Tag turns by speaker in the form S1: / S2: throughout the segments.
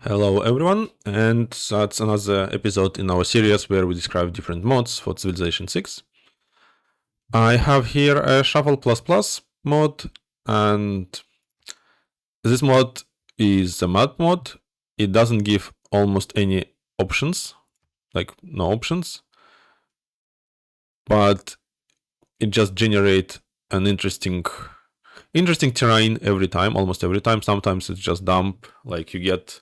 S1: Hello everyone, and that's another episode in our series where we describe different mods for Civilization 6. I have here a Shuffle++ mod, and this mod is a mud mod. It doesn't give almost any options, like no options, but it just generates an interesting terrain every time, almost every time. Sometimes it's just dump, like you get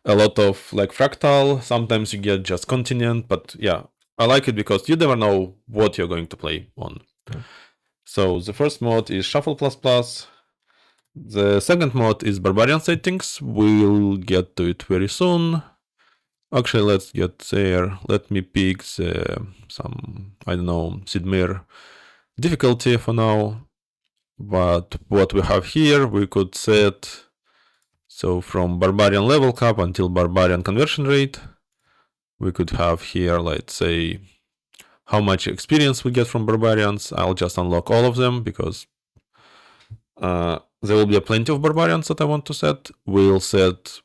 S1: a lot of like fractal, sometimes you get just continent, but yeah, I like it because you never know what you're going to play on. So the first mod is Shuffle++. The second mod is Barbarian settings. We'll get to it very soon. Actually, let's get there. Let me pick some, I don't know, Sidmir difficulty for now. But what we have here, we could set so from Barbarian level cap until Barbarian conversion rate. We could have here, let's say, how much experience we get from Barbarians. I'll just unlock all of them because there will be plenty of Barbarians that I want to set. We'll set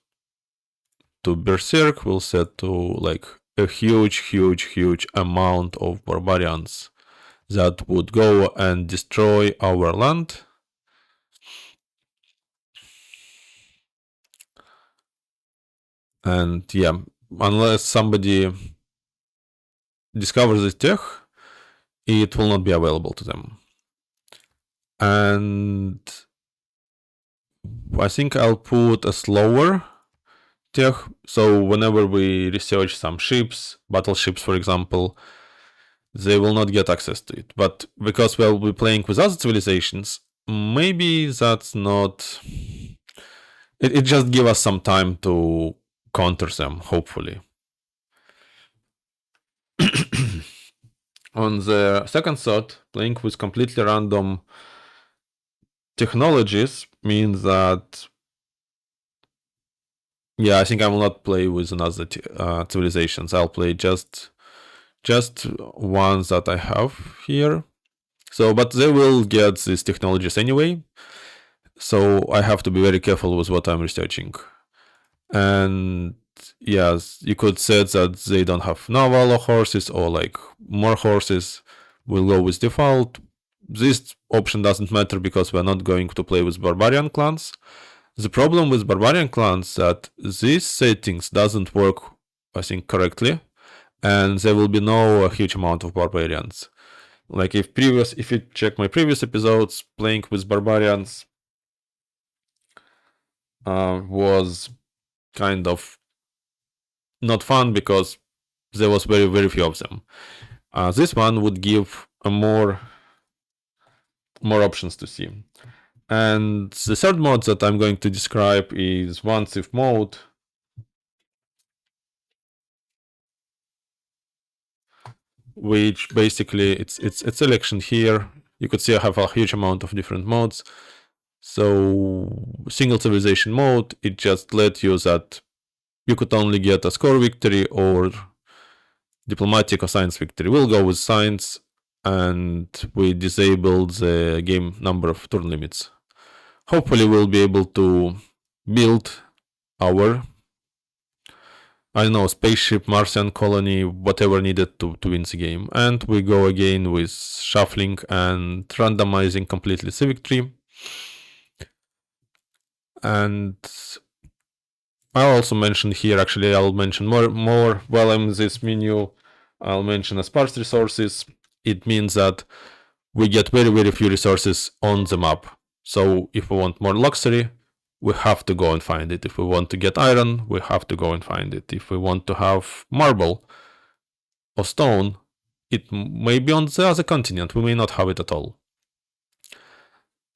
S1: to Berserk, we'll set to like a huge amount of Barbarians that would go and destroy our land. And yeah, unless somebody discovers this tech, it will not be available to them. And I think I'll put a slower tech, so whenever we research some ships, battleships for example, they will not get access to it. But because we'll be playing with other civilizations, maybe that's not... It just gives us some time to counter them, hopefully. On the second thought, playing with completely random technologies means that yeah, I think I will not play with another civilizations. I'll play just ones that I have here. So, but they will get these technologies anyway. So I have to be very careful with what I'm researching. And yes, you could say that they don't have naval horses or like more horses. We'll go with default. This option doesn't matter because we're not going to play with barbarian clans. The problem with barbarian clans that these settings doesn't work, I think, correctly, and there will be no huge amount of barbarians. Like if you check my previous episodes, playing with barbarians was kind of not fun because there was very few of them. This one would give a more options to see. And the third mode that I'm going to describe is one if mode, which basically it's a selection here. You could see I have a huge amount of different modes. So single civilization mode, it just lets you that you could only get a score victory or diplomatic or science victory. We'll go with science, and we disable the game number of turn limits. Hopefully we'll be able to build our, I don't know, spaceship, Martian colony, whatever needed to win the game. And we go again with shuffling and randomizing completely civic tree. And I'll also mention here, actually I'll mention more while I'm in this menu. I'll mention a sparse resources. It means that we get very few resources on the map. So if we want more luxury, we have to go and find it. If we want to get iron, we have to go and find it. If we want to have marble or stone, it may be on the other continent. We may not have it at all.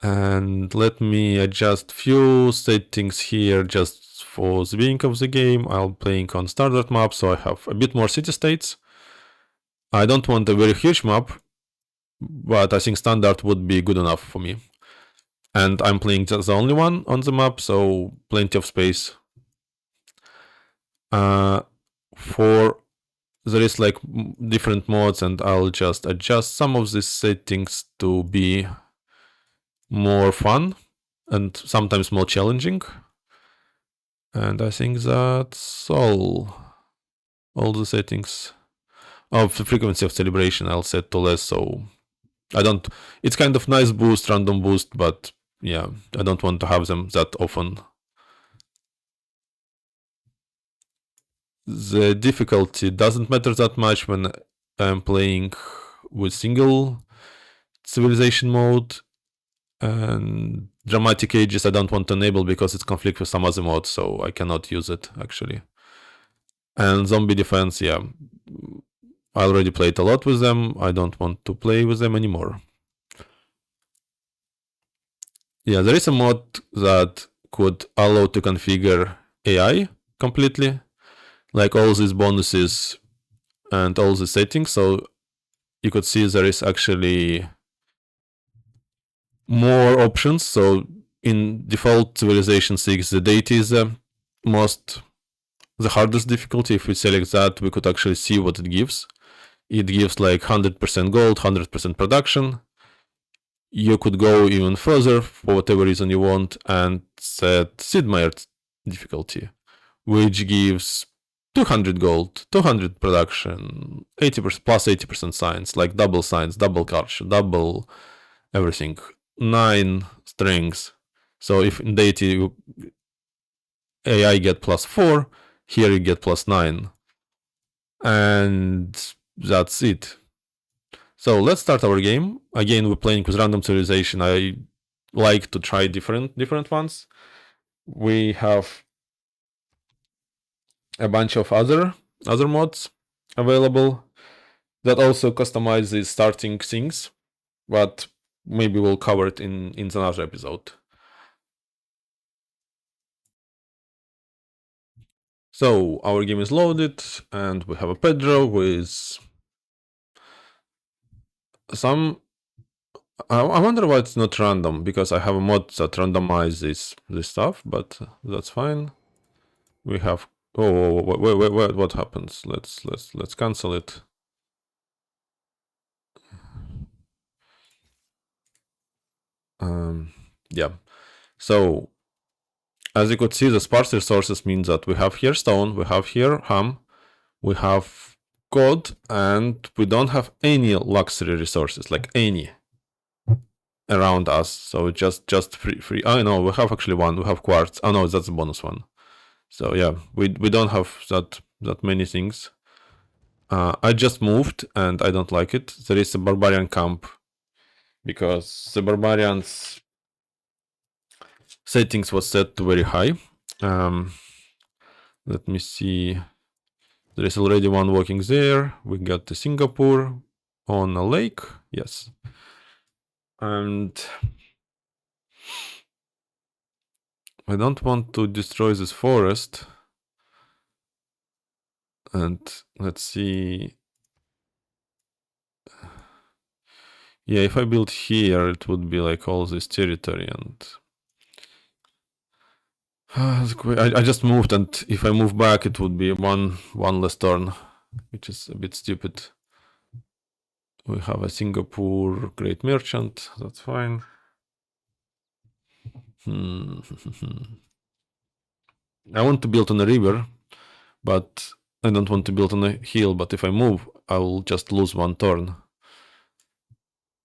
S1: And let me adjust few settings here just for the beginning of the game. I'm playing on standard map, so I have a bit more city-states. I don't want a very huge map, but I think standard would be good enough for me. And I'm playing just the only one on the map, so plenty of space. For there is like different modes, and I'll just adjust some of these settings to be more fun and sometimes more challenging. And I think that's all the settings. Oh, the frequency of celebration I'll set to less, so I don't. It's kind of nice boost, random boost, but yeah, I don't want to have them that often. The difficulty doesn't matter that much when I'm playing with single civilization mode, and dramatic ages I don't want to enable because it's conflict with some other mode, so I cannot use it actually. And zombie defense, yeah, I already played a lot with them. I don't want to play with them anymore. Yeah, there is a mod that could allow to configure AI completely, like all these bonuses and all the settings. So you could see there is actually more options. So in default Civilization 6, the deity is the hardest difficulty. If we select that, we could actually see what it gives. It gives like 100% gold, 100% production. You could go even further for whatever reason you want and set Sid Meier's difficulty, which gives 200 gold, 200 production, 80% plus 80% science, double culture, double everything, 9 strengths. So if in deity AI get +4, here you get +9. And that's it. So let's start our game. Again, we're playing with random civilization. I like to try different ones. We have a bunch of other mods available that also customize the starting things, but maybe we'll cover it in another episode. So our game is loaded, and we have a Pedro with some. I wonder why it's not random, because I have a mod that randomizes this stuff, but that's fine. We have. Oh, wait, what happens? Let's cancel it. Yeah. So as you could see, the sparse resources means that we have here stone, we have here ham, we have gold, and we don't have any luxury resources, like any around us. So just free. Oh no, we have actually one. We have quartz. Oh no, that's a bonus one. So yeah, we don't have that many things. I just moved and I don't like it. There is a barbarian camp because the barbarians settings was set to very high. Let me see. There is already one walking there. We got the Singapore on a lake. Yes. And I don't want to destroy this forest. And let's see. Yeah, if I build here, it would be like all this territory and I just moved, and if I move back, it would be one less turn, which is a bit stupid. We have a Singapore great merchant. That's fine. I want to build on a river, but I don't want to build on a hill. But if I move, I will just lose one turn.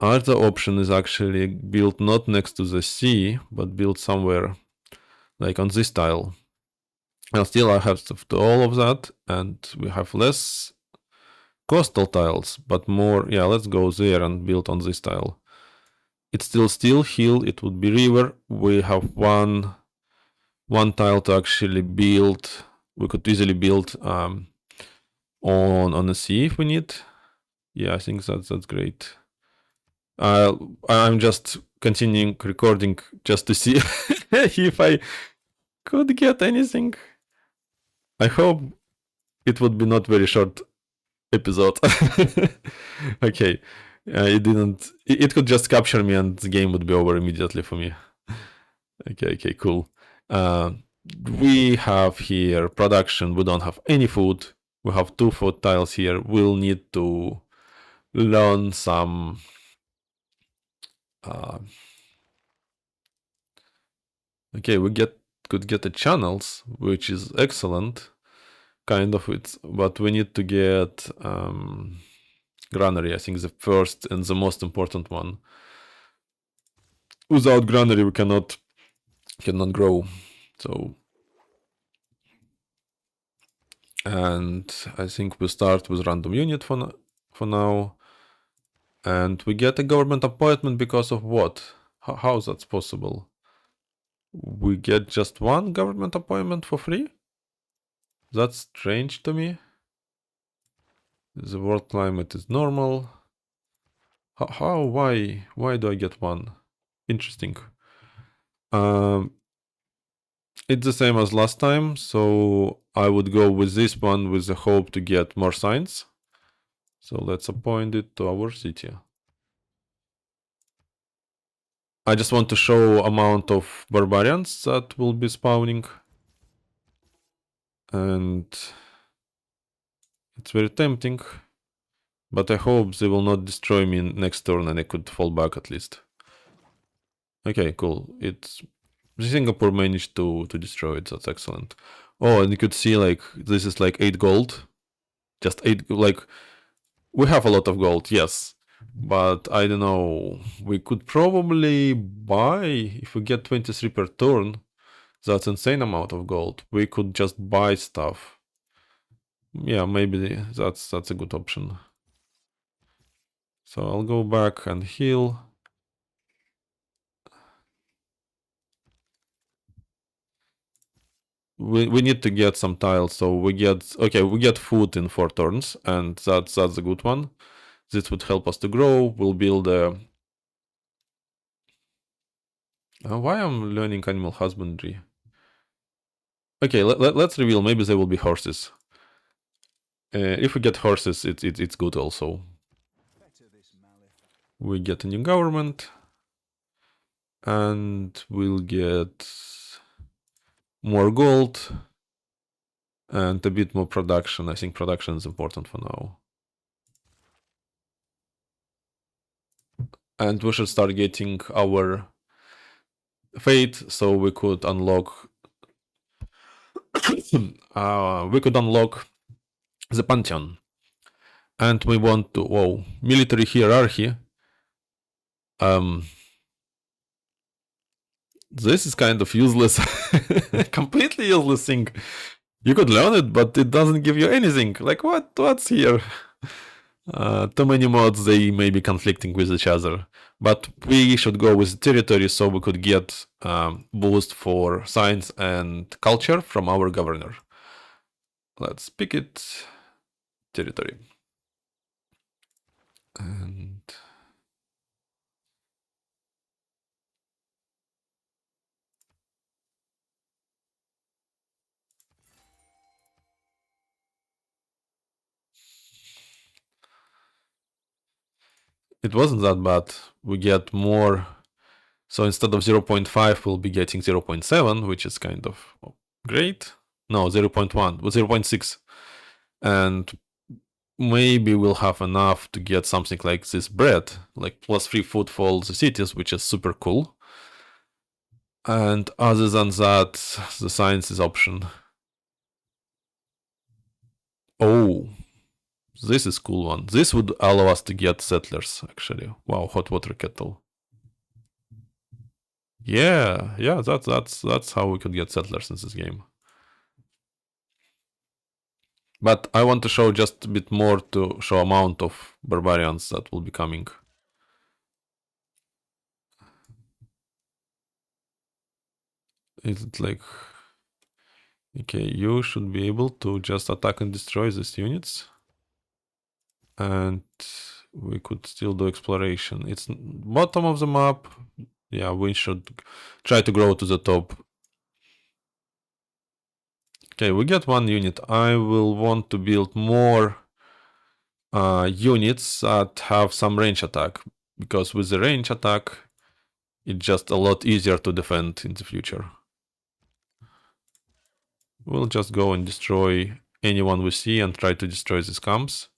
S1: Other option is actually build not next to the sea, but build somewhere like on this tile. And still I have to do all of that, and we have less coastal tiles, but more. Yeah, let's go there and build on this tile. It's still hill. It would be river. We have one tile to actually build. We could easily build on the sea if we need. Yeah, I think that's great. I'm just continuing recording just to see if I could get anything. I hope it would be not very short episode. Okay, it didn't. It could just capture me and the game would be over immediately for me. Okay, cool. We have here production. We don't have any food. We have 2 food tiles here. We'll need to learn some okay, we get could get a channels, which is excellent, kind of it. But we need to get granary. I think the first and the most important one. Without granary, we cannot grow. So, and I think we start with random unit for now. And we get a government appointment because of what? How is that possible? We get just one government appointment for free? That's strange to me. The world climate is normal. How? Why do I get one? Interesting. It's the same as last time, so I would go with this one with the hope to get more signs. So let's appoint it to our city. I just want to show amount of barbarians that will be spawning. And it's very tempting. But I hope they will not destroy me next turn and I could fall back at least. Okay, cool. Singapore managed to destroy it. That's excellent. Oh, and you could see like this is like 8 gold. Just 8, like we have a lot of gold, yes. But I don't know. We could probably buy if we get 23 per turn. That's insane amount of gold. We could just buy stuff. Yeah, maybe that's a good option. So I'll go back and heal. We need to get some tiles, so we get food in 4 turns, and that's a good one. This would help us to grow. We'll build a. Why I'm learning animal husbandry? Okay, let's reveal. Maybe there will be horses. If we get horses, it's good also. We get a new government, and we'll get more gold and a bit more production. I think production is important for now. And we should start getting our fate so we could unlock the Pantheon. And we want to military hierarchy. This is kind of useless. Completely useless thing. You could learn it, but it doesn't give you anything. Like what's here? Too many mods, they may be conflicting with each other. But we should go with territory so we could get boost for science and culture from our governor. Let's pick it. Territory. And it wasn't that bad. We get more. So instead of 0.5, we'll be getting 0.7, which is kind of great. No, 0.1, 0.6. And maybe we'll have enough to get something like this bread, like plus 3 food for all the cities, which is super cool. And other than that, the science is option. Oh, this is cool one. This would allow us to get settlers, actually. Wow, hot water kettle. Yeah, that's how we could get settlers in this game. But I want to show just a bit more to show amount of barbarians that will be coming. Is it like... Okay, you should be able to just attack and destroy these units. And we could still do exploration. It's bottom of the map. Yeah, we should try to grow to the top. Okay, we get 1 unit. I will want to build more units that have some range attack. Because with the range attack, it's just a lot easier to defend in the future. We'll just go and destroy anyone we see and try to destroy these camps.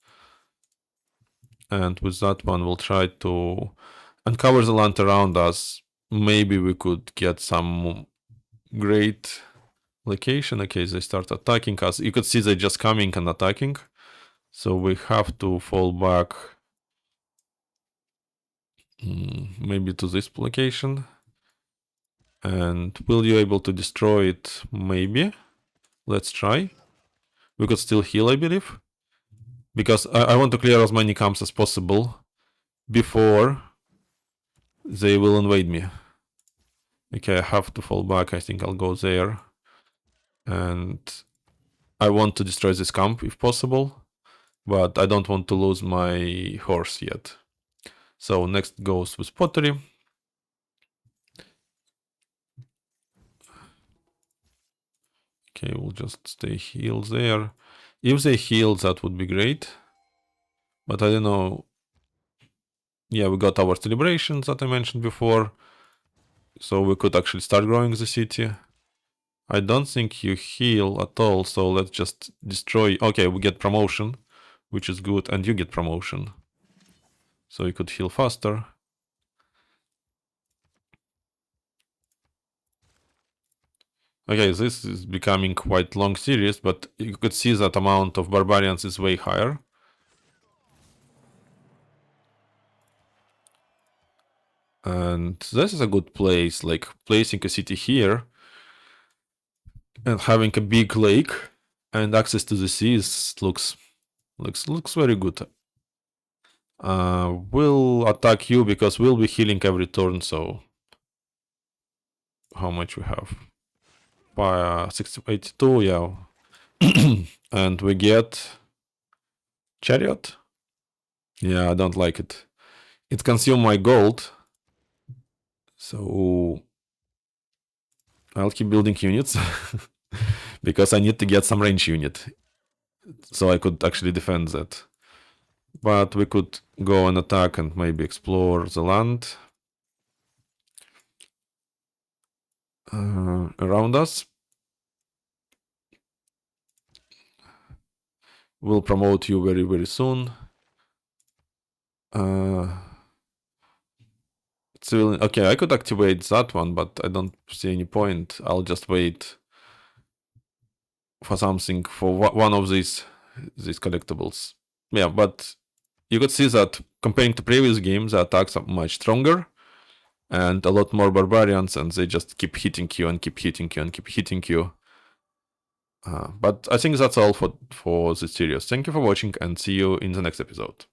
S1: And with that one, we'll try to uncover the land around us. Maybe we could get some great location. Okay, they start attacking us. You could see they're just coming and attacking. So we have to fall back maybe to this location. And will you able to destroy it? Maybe. Let's try. We could still heal, I believe. Because I want to clear as many camps as possible before they will invade me. Okay, I have to fall back. I think I'll go there. And I want to destroy this camp if possible. But I don't want to lose my horse yet. So next goes with pottery. Okay, we'll just stay healed there. If they heal, that would be great. But I don't know. Yeah, we got our celebrations that I mentioned before. So we could actually start growing the city. I don't think you heal at all, so let's just destroy. Okay, we get promotion, which is good, and you get promotion. So you could heal faster. Okay, this is becoming quite long series, but you could see that amount of barbarians is way higher. And this is a good place, like placing a city here and having a big lake and access to the seas looks very good. We'll attack you because we'll be healing every turn, so how much we have? 82, yeah. And we get chariot. Yeah, I don't like it. It consumes my gold. So I'll keep building units because I need to get some range unit so I could actually defend that. But we could go and attack and maybe explore the land around us. We'll promote you very, very soon. Okay, I could activate that one, but I don't see any point. I'll just wait for something for one of these collectibles. Yeah, but you could see that comparing to previous games, the attacks are much stronger and a lot more barbarians, and they just keep hitting you and keep hitting you and keep hitting you. But I think that's all for this series. Thank you for watching and see you in the next episode.